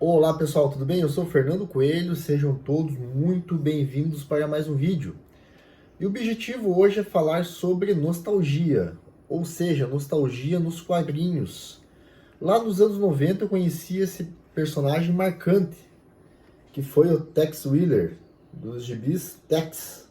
Olá pessoal, tudo bem? Eu sou o Fernando Coelho, sejam todos muito bem-vindos para mais um vídeo. E o objetivo hoje é falar sobre nostalgia, ou seja, nostalgia nos quadrinhos. Lá nos anos 90 eu conheci esse personagem marcante, que foi o Tex Willer, dos gibis Tex,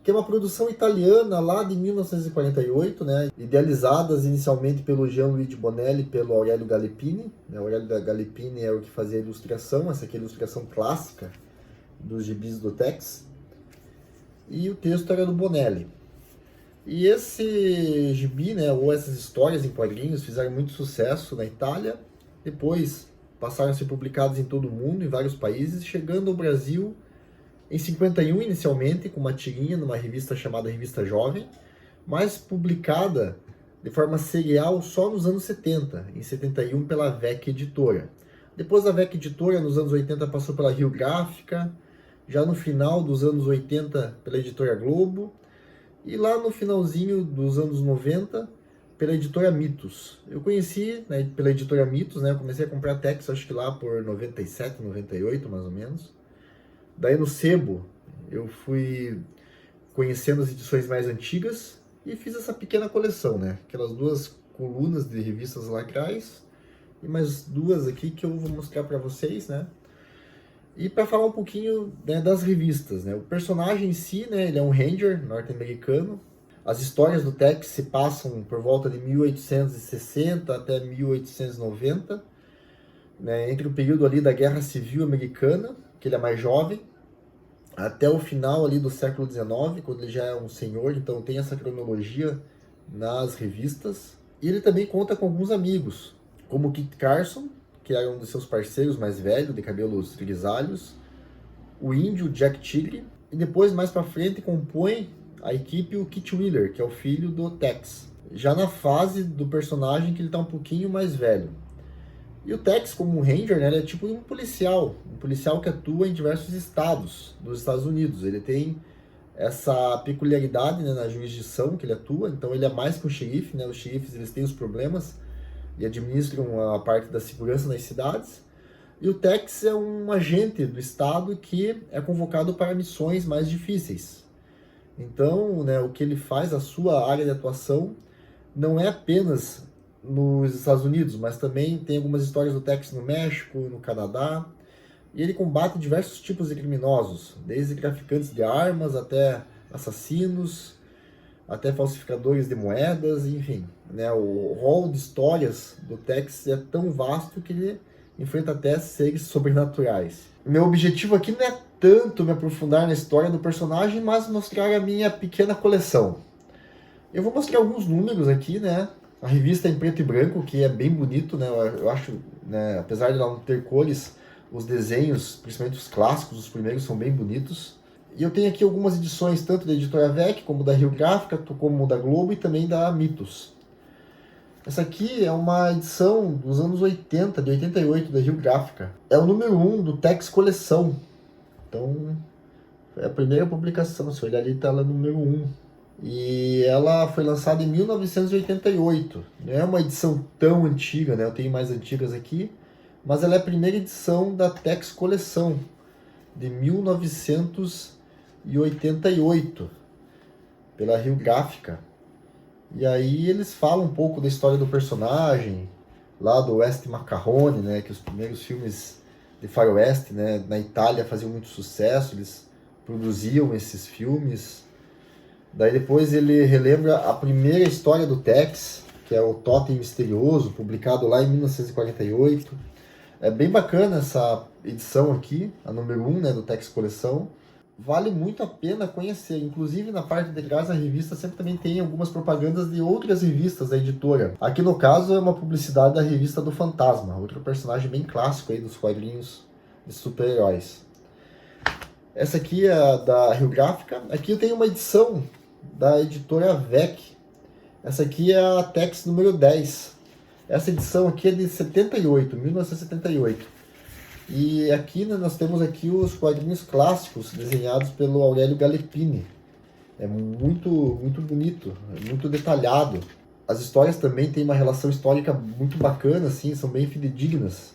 que é uma produção italiana lá de 1948, né, idealizadas inicialmente pelo Gianluigi Bonelli e pelo Aurelio Galippini. O Aurelio Galippini é o que fazia a ilustração, essa aqui é a ilustração clássica dos gibis do Tex, e o texto era do Bonelli. E esse gibi, né, ou essas histórias em quadrinhos, fizeram muito sucesso na Itália, depois passaram a ser publicados em todo o mundo, em vários países, chegando ao Brasil em 51 inicialmente, com uma tirinha numa revista chamada Revista Jovem, mas publicada de forma serial só nos anos 70, em 71 pela VEC Editora. Depois a VEC Editora, nos anos 80, passou pela Rio Gráfica, já no final dos anos 80 pela Editora Globo, e lá no finalzinho dos anos 90 pela Editora Mitos. Eu conheci, né, pela Editora Mitos, né, eu comecei a comprar Tex, acho que lá por 97, 98 mais ou menos. Daí no Sebo eu fui conhecendo as edições mais antigas e fiz essa pequena coleção, né? Aquelas duas colunas de revistas lacrais e mais duas aqui que eu vou mostrar para vocês, né? E para falar um pouquinho, né, das revistas, né? O personagem em si, né, ele é um ranger norte-americano. As histórias do Tex se passam por volta de 1860 até 1890, né, entre o período ali da Guerra Civil Americana, que ele é mais jovem, até o final ali do século XIX, quando ele já é um senhor, então tem essa cronologia nas revistas. E ele também conta com alguns amigos, como o Kit Carson, que era um dos seus parceiros mais velho, de cabelos grisalhos, o índio Jack Tigre, e depois, mais para frente, compõe a equipe o Kit Wheeler, que é o filho do Tex, já na fase do personagem que ele está um pouquinho mais velho. E o Tex, como um ranger, né, ele é tipo um policial que atua em diversos estados dos Estados Unidos. Ele tem essa peculiaridade, né, na jurisdição que ele atua, então ele é mais que um xerife, né? Os xerifes eles têm os problemas e administram a parte da segurança nas cidades. E o Tex é um agente do estado que é convocado para missões mais difíceis. Então, né, o que ele faz, a sua área de atuação, não é apenas nos Estados Unidos, mas também tem algumas histórias do Tex no México, no Canadá, e ele combate diversos tipos de criminosos, desde traficantes de armas até assassinos, até falsificadores de moedas, enfim, né, o rol de histórias do Tex é tão vasto que ele enfrenta até seres sobrenaturais. Meu objetivo aqui não é tanto me aprofundar na história do personagem, mas mostrar a minha pequena coleção. Eu vou mostrar alguns números aqui, né? A revista é em preto e branco, que é bem bonito, né? Eu acho, né, apesar de ela não ter cores, os desenhos, principalmente os clássicos, os primeiros, são bem bonitos. E eu tenho aqui algumas edições, tanto da Editora VEC, como da Rio Gráfica, como da Globo e também da Mitos. Essa aqui é uma edição dos anos 80, de 88, da Rio Gráfica. É o número 1 do Tex Coleção. Então, é a primeira publicação, se olhar ali, tá lá no número 1. E ela foi lançada em 1988. Não é uma edição tão antiga, né? Eu tenho mais antigas aqui, mas ela é a primeira edição da Tex Coleção, de 1988, pela Rio Gráfica. E aí eles falam um pouco da história do personagem, lá do West Macaroni, né? Que os primeiros filmes de faroeste, né, na Itália faziam muito sucesso, eles produziam esses filmes. Daí depois ele relembra a primeira história do Tex, que é o Totem Misterioso, publicado lá em 1948. É bem bacana essa edição aqui, a número 1, né, do Tex Coleção. Vale muito a pena conhecer. Inclusive, na parte de trás da revista sempre também tem algumas propagandas de outras revistas da editora. Aqui no caso é uma publicidade da revista do Fantasma, outro personagem bem clássico aí dos quadrinhos de super-heróis. Essa aqui é a da Rio Gráfica. Aqui eu tenho uma edição da editora VEC. Essa aqui é a Tex número 10. Essa edição aqui é de 78, 1978. E aqui, né, nós temos aqui os quadrinhos clássicos desenhados pelo Aurelio Galippini. É muito, muito bonito, é muito detalhado. As histórias também têm uma relação histórica muito bacana, assim, são bem fidedignas.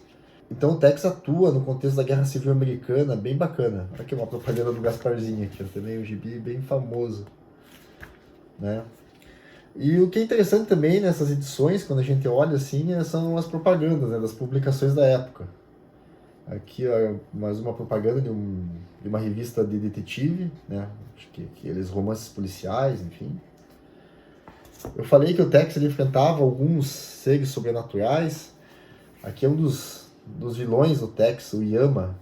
Então o Tex atua no contexto da Guerra Civil Americana, bem bacana. Olha aqui uma propaganda do Gasparzinho aqui, também um gibi bem famoso, né? E o que é interessante também nessas edições, quando a gente olha assim, são as propagandas, né, das publicações da época. Aqui, ó, mais uma propaganda de uma revista de detetive, né? Acho que aqueles romances policiais, enfim. Eu falei que o Tex ele enfrentava alguns seres sobrenaturais. Aqui é um dos vilões do Tex, o Yama,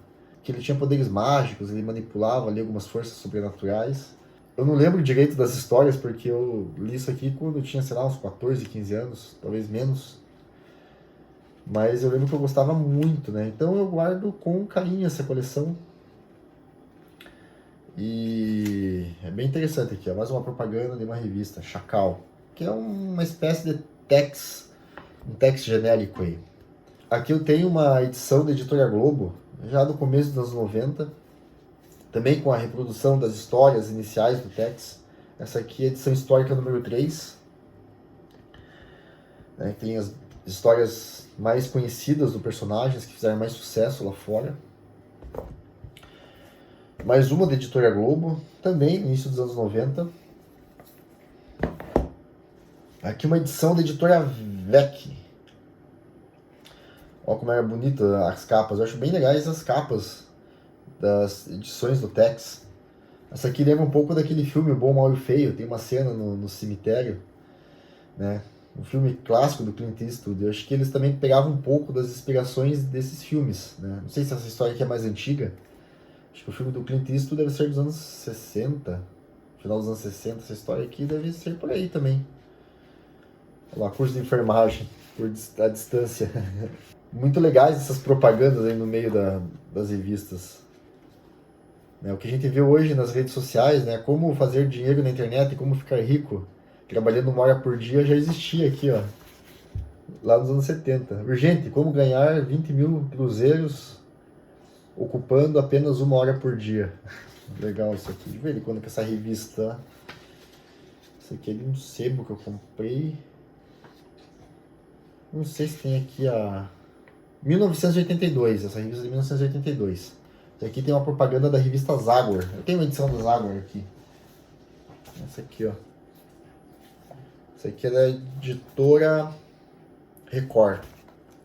que ele tinha poderes mágicos, ele manipulava ali algumas forças sobrenaturais. Eu não lembro direito das histórias, porque eu li isso aqui quando eu tinha, sei lá, uns 14, 15 anos, talvez menos. Mas eu lembro que eu gostava muito, né? Então eu guardo com carinho essa coleção. E é bem interessante aqui, ó. Mais uma propaganda de uma revista, Chacal, que é uma espécie de Tex, um Tex genérico aí. Aqui eu tenho uma edição da Editora Globo, já do começo dos anos 90, também com a reprodução das histórias iniciais do Tex. Essa aqui é a edição histórica número 3. Né? Tem as histórias mais conhecidas do personagem, que fizeram mais sucesso lá fora. Mais uma da Editora Globo, também no início dos anos 90. Aqui uma edição da Editora VEC. Olha como era bonita as capas. Eu acho bem legais as capas das edições do Tex. Essa aqui lembra um pouco daquele filme O Bom, Mal e o Feio. Tem uma cena no cemitério, né? Um filme clássico do Clint Eastwood. Eu acho que eles também pegavam um pouco das inspirações desses filmes, né? Não sei se essa história aqui é mais antiga. Acho que o filme do Clint Eastwood deve ser dos anos 60. Final dos anos 60. Essa história aqui deve ser por aí também. Olha lá, curso de enfermagem à distância. Muito legais essas propagandas aí no meio das revistas. Né, o que a gente vê hoje nas redes sociais, né, como fazer dinheiro na internet e como ficar rico trabalhando 1 hora por dia, já existia aqui, ó, lá nos anos 70. Urgente, como ganhar 20 mil cruzeiros ocupando apenas 1 hora por dia. Legal isso aqui. Deixa eu ver quando que essa revista... Isso aqui é de um sebo que eu comprei. Não sei se tem aqui a... 1982, essa revista de 1982. E aqui tem uma propaganda da revista Zagor. Eu tenho uma edição do Zagor aqui. Essa aqui, ó. Essa aqui é da editora Record.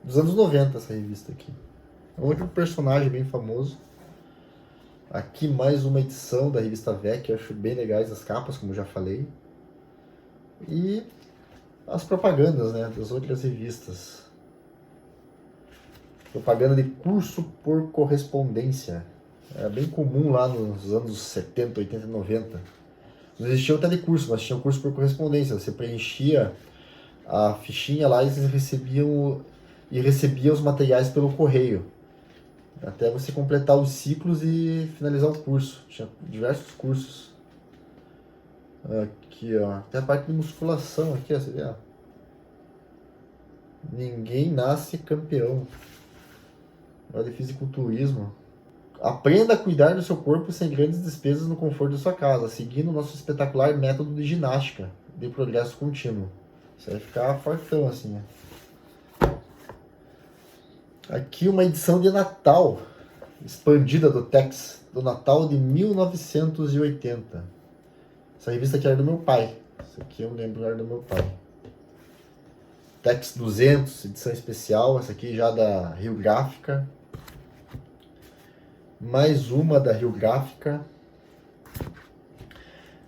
Dos anos 90, essa revista aqui. É um outro personagem bem famoso. Aqui mais uma edição da revista VEC. Eu acho bem legais as capas, como eu já falei. E as propagandas, né, das outras revistas. Propaganda de curso por correspondência. Era bem comum lá nos anos 70, 80 e 90. Não existia o telecurso, mas tinha o curso por correspondência. Você preenchia a fichinha lá e recebia os materiais pelo correio. Até você completar os ciclos e finalizar o curso. Tinha diversos cursos. Aqui, ó. Tem a parte de musculação aqui, ó. Você vê, ó. Ninguém nasce campeão. Olha, de fisiculturismo. Aprenda a cuidar do seu corpo sem grandes despesas no conforto da sua casa, seguindo o nosso espetacular método de ginástica de progresso contínuo. Você vai ficar fortão assim, né? Aqui uma edição de Natal expandida do Tex, do Natal de 1980. Essa revista aqui era do meu pai. Essa aqui eu lembro, era do meu pai. Tex 200, edição especial. Essa aqui já da Rio Gráfica. Mais uma da Rio Gráfica.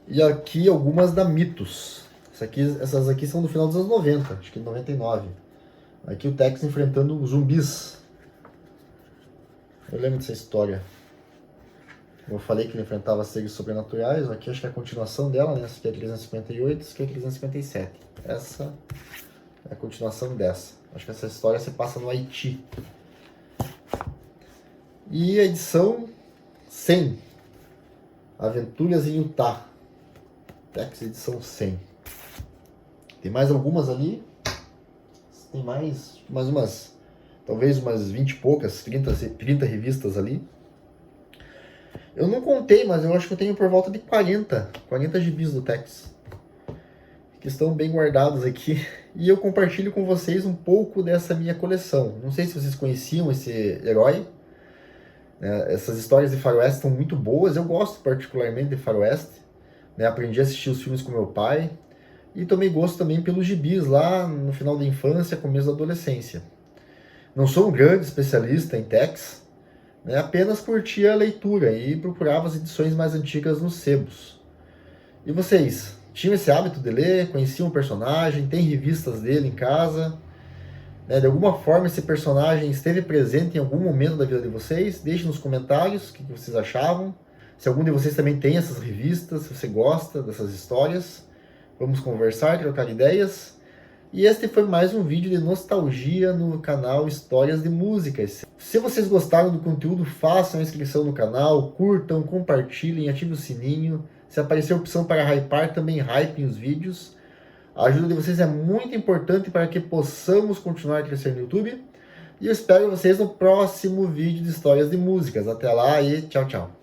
E aqui algumas da Mitos. Essas aqui são do final dos anos 90, acho que 99. Aqui o Tex enfrentando zumbis. Eu lembro dessa história. Eu falei que ele enfrentava seres sobrenaturais. Aqui acho que é a continuação dela, né? Essa aqui é 358, essa aqui é 357. Essa é a continuação dessa. Acho que essa história se passa no Haiti. E a edição 100. Aventuras em Utah. Tex edição 100. Tem mais algumas ali. Tem mais umas, talvez umas 20 e poucas, 30 revistas ali. Eu não contei, mas eu acho que eu tenho por volta de 40 gibis do Tex. que estão bem guardados aqui, e eu compartilho com vocês um pouco dessa minha coleção. Não sei se vocês conheciam esse herói, né? Essas histórias de faroeste são muito boas, eu gosto particularmente de faroeste, né? Aprendi a assistir os filmes com meu pai, e tomei gosto também pelos gibis lá no final da infância, começo da adolescência. Não sou um grande especialista em Tex, né? Apenas curtia a leitura e procurava as edições mais antigas nos sebos. E vocês, tinham esse hábito de ler? Conheciam o personagem? Tem revistas dele em casa? Né? De alguma forma esse personagem esteve presente em algum momento da vida de vocês? Deixem nos comentários o que vocês achavam. Se algum de vocês também tem essas revistas, se você gosta dessas histórias, vamos conversar, trocar ideias. E este foi mais um vídeo de nostalgia no canal Histórias de Músicas. Se vocês gostaram do conteúdo, façam a inscrição no canal, curtam, compartilhem, ativem o sininho. Se aparecer a opção para hypar, também hypem os vídeos. A ajuda de vocês é muito importante para que possamos continuar crescendo no YouTube. E eu espero vocês no próximo vídeo de Histórias de Músicas. Até lá e tchau, tchau.